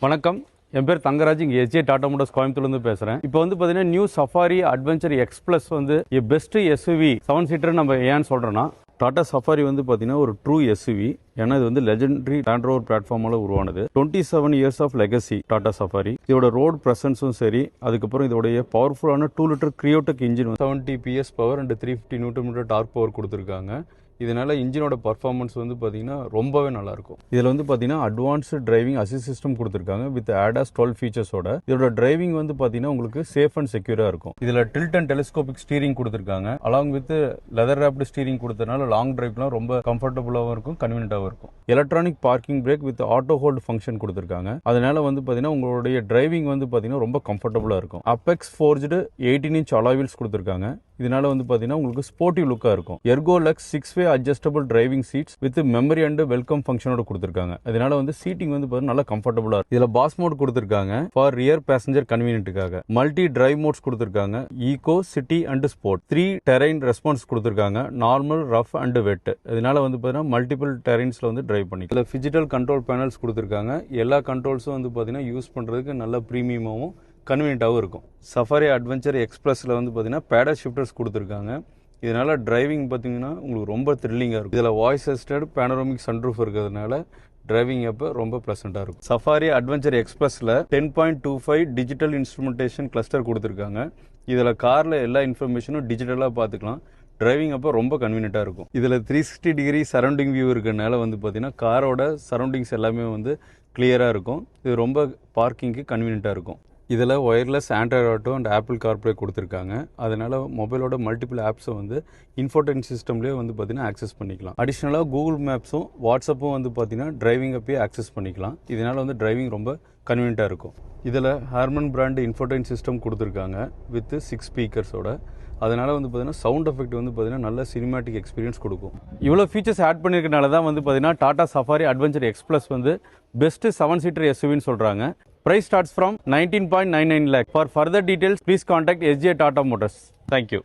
வணக்கம், என் பேர் தங்கராஜ். இங்கே எஸ்ஜே டாடா மோட்டார்ஸ் கோயம்புத்தூர்லேருந்து பேசுகிறேன். இப்போ வந்து பார்த்தீங்கன்னா new safari adventure X plus வந்து பெஸ்ட் எஸ்யூவி 7 சீட்டர் நம்ம ஏன்னு சொல்கிறோன்னா, டாடா சஃபாரி வந்து பார்த்தீங்கன்னா ஒரு ட்ரூ எஸ்யூவி. ஏன்னா இது வந்து லெஜெண்டரி லேண்ட் ரோவர் பிளாட்ஃபார்மால உருவானது. 27 years of legacy Tata Safari. இதோட ரோட் ப்ரெசன்ஸும் சரி, அதுக்கப்புறம் இதோடைய பவர்ஃபுல்லான 2 litre Kryotec engine 70 PS power and 350 newton torque power கொடுத்துருக்காங்க. இதனால இன்ஜினோட பர்ஃபார்மன்ஸ் வந்து பார்த்தீங்கன்னா ரொம்பவே நல்லாயிருக்கும். இதில் வந்து பார்த்தீங்கன்னா அட்வான்ஸ்டு டிரைவிங் அசிஸ்ட் சிஸ்டம் கொடுத்துருக்காங்க வித் ADAS 12 ஃபீச்சர்ஸோட. இதோட டிரைவிங் வந்து பார்த்தீங்கன்னா உங்களுக்கு சேஃப் அண்ட் செக்யூராக இருக்கும். இதில் டில்ட் அண்ட் டெலிஸ்கோபிக் ஸ்டீரிங் கொடுத்துருக்காங்க. அலாங் வித் லெதர் ராப்டு ஸ்டீரிங் கொடுத்ததுனால லாங் டிரைவ்லாம் ரொம்ப கம்ஃபர்டபுளாகவும் இருக்கும், கன்வீனியன்ட்டாகவும் இருக்கும். Electronic parking brake with auto hold function கொடுத்துருக்காங்க. அதனால வந்து பார்த்தீங்கன்னா உங்களுடைய டிரைவிங் வந்து பார்த்தீங்கன்னா ரொம்ப கம்ஃபர்டபுளாக இருக்கும். Apex forged 18 inch alloy wheels கொடுத்துருக்காங்க. இதனால வந்து பார்த்தீங்கன்னா உங்களுக்கு ஸ்போர்ட்டிவ் லுக்காக இருக்கும். Ergolux 6-way adjustable driving seats with memory and welcome ஃபங்க்ஷனோட கொடுத்துருக்காங்க. அதனால வந்து சீட்டிங் வந்து பார்த்தீங்கன்னா நல்லா கம்ஃபர்டபுளாக இருக்கும். இதில் பாஸ் மோட் கொடுத்துருக்காங்க ஃபார் ரியர் பேசஞ்சர் கன்வீனியன்ட்டுக்காக. மல்டி டிரைவ் மோட்ஸ் கொடுத்துருக்காங்க, eco, city and sport. 3 terrain response கொடுத்துருக்காங்க, நார்மல், ரஃப் அண்ட் வெட். இதனால வந்து பார்த்தீங்கன்னா மல்டிபிள் டெரைன்ஸ்ல வந்து டிரைவ் பண்ணி. இதில் டிஜிட்டல் கண்ட்ரோல் பேனல்ஸ் கொடுத்துருக்காங்க. எல்லா கண்ட்ரோல்ஸும் வந்து பார்த்தீங்கன்னா யூஸ் பண்ணுறதுக்கு நல்ல ப்ரீமியமாகவும் கன்வீனியன்ட்டாகவும் இருக்கும். சஃபாரி அட்வென்ச்சர் எக்ஸ்பிரஸில் வந்து பார்த்தீங்கன்னா பேடல் ஷிஃப்டர்ஸ் கொடுத்துருக்காங்க. இதனால் டிரைவிங் பார்த்தீங்கன்னா உங்களுக்கு ரொம்ப த்ரில்லிங்காக இருக்கும். இதில் வாய்ஸ் அசிஸ்டட் பேனரோமிக் சன்ரூஃப் இருக்கிறதுனால டிரைவிங் அப்போ ரொம்ப ப்ளசண்ட்டாக இருக்கும். சஃபாரி அட்வென்ச்சர் எக்ஸ்பிரஸில் 10.25 டிஜிட்டல் இன்ஸ்ட்ருமெண்டேஷன் கிளஸ்டர் கொடுத்துருக்காங்க. இதில் காரில் எல்லா இன்ஃபர்மேஷனும் டிஜிட்டலாக பார்த்துக்கலாம். டிரைவிங் அப்போ ரொம்ப கன்வீனியன்ட்டாக இருக்கும். இதில் 360 டிகிரி சரௌண்டிங் வியூ இருக்கிறதுனால வந்து பார்த்தீங்கன்னா காரோட சரௌண்டிங்ஸ் எல்லாமே வந்து கிளியராக இருக்கும். இது ரொம்ப பார்க்கிங்க்கு கன்வீனியன்ட்டாக இருக்கும். இதில் wireless Android auto and apple CarPlay கொடுத்துருக்காங்க. அதனால் மொபைலோட மல்டிபிள் ஆப்ஸை வந்து இன்ஃபோடெயின் சிஸ்டம்லேயே வந்து பார்த்தீங்கன்னா ஆக்சஸ் பண்ணிக்கலாம். அடிஷ்னலாக கூகுள் மேப்ஸும் வாட்ஸ்அப்பும் வந்து பார்த்தீங்கன்னா டிரைவிங் அப்பயே ஆக்சஸ் பண்ணிக்கலாம். இதனால் வந்து டிரைவிங் ரொம்ப கன்வீனியன்ட்டாக இருக்கும். இதில் ஹார்மன் பிராண்டு இன்ஃபோடெயின் சிஸ்டம் கொடுத்துருக்காங்க வித் 6 ஸ்பீக்கர்ஸோட. அதனால் வந்து பார்த்தீங்கன்னா சவுண்ட் எஃபெக்ட் வந்து பார்த்தீங்கன்னா நல்ல சினிமேட்டிக் எக்ஸ்பீரியன்ஸ் கொடுக்கும். இவ்வளோ ஃபீச்சர்ஸ் ஆட் பண்ணியிருக்கனால தான் வந்து பார்த்தீங்கன்னா Tata safari adventure X plus வந்து பெஸ்ட் 7 சீட்டர் எஸ்யூவின்னு சொல்கிறாங்க. Price starts from 19.99 lakh. For further details, please contact SJ Tata Motors. Thank you.